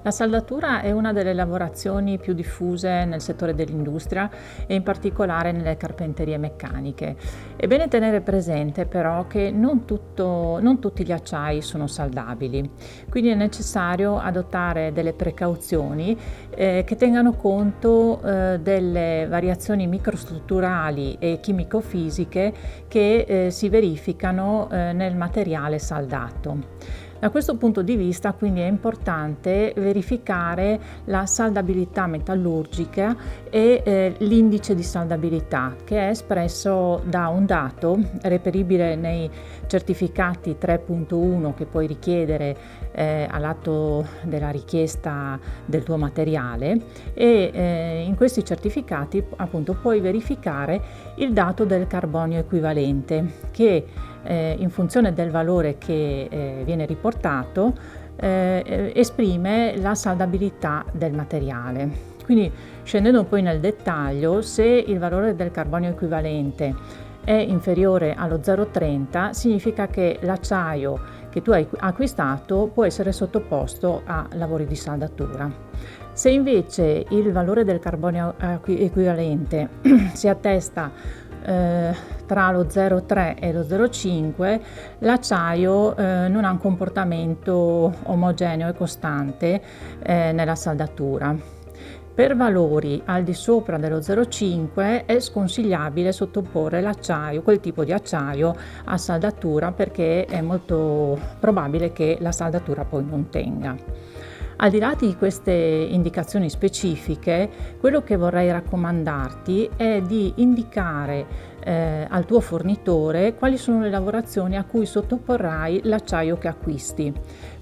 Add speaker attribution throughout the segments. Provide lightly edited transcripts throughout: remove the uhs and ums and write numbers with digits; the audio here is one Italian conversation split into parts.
Speaker 1: La saldatura è una delle lavorazioni più diffuse nel settore dell'industria e in particolare nelle carpenterie meccaniche. È bene tenere presente però che non tutti gli acciai sono saldabili, quindi è necessario adottare delle precauzioni che tengano conto delle variazioni microstrutturali e chimico-fisiche che si verificano nel materiale saldato. Da questo punto di vista quindi è importante verificare la saldabilità metallurgica e l'indice di saldabilità, che è espresso da un dato reperibile nei certificati 3.1 che puoi richiedere all'atto della richiesta del tuo materiale, e in questi certificati appunto puoi verificare il dato del carbonio equivalente che in funzione del valore che viene riportato esprime la saldabilità del materiale. Quindi, scendendo poi nel dettaglio, se il valore del carbonio equivalente è inferiore allo 0,30 significa che l'acciaio che tu hai acquistato può essere sottoposto a lavori di saldatura. Se invece il valore del carbonio equivalente si attesta tra lo 0,3 e lo 0,5, l'acciaio non ha un comportamento omogeneo e costante nella saldatura. Per valori al di sopra dello 0,5 è sconsigliabile sottoporre l'acciaio, quel tipo di acciaio, a saldatura, perché è molto probabile che la saldatura poi non tenga. Al di là di queste indicazioni specifiche, quello che vorrei raccomandarti è di indicare al tuo fornitore quali sono le lavorazioni a cui sottoporrai l'acciaio che acquisti,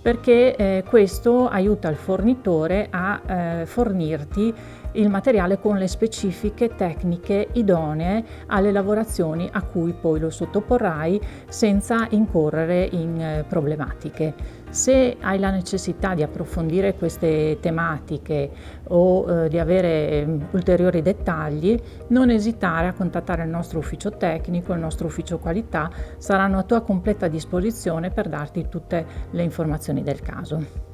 Speaker 1: perché questo aiuta il fornitore a fornirti il materiale con le specifiche tecniche idonee alle lavorazioni a cui poi lo sottoporrai senza incorrere in problematiche. Se hai la necessità di approfondire queste tematiche o di avere ulteriori dettagli, non esitare a contattare il nostro ufficio tecnico, il nostro ufficio qualità, saranno a tua completa disposizione per darti tutte le informazioni del caso.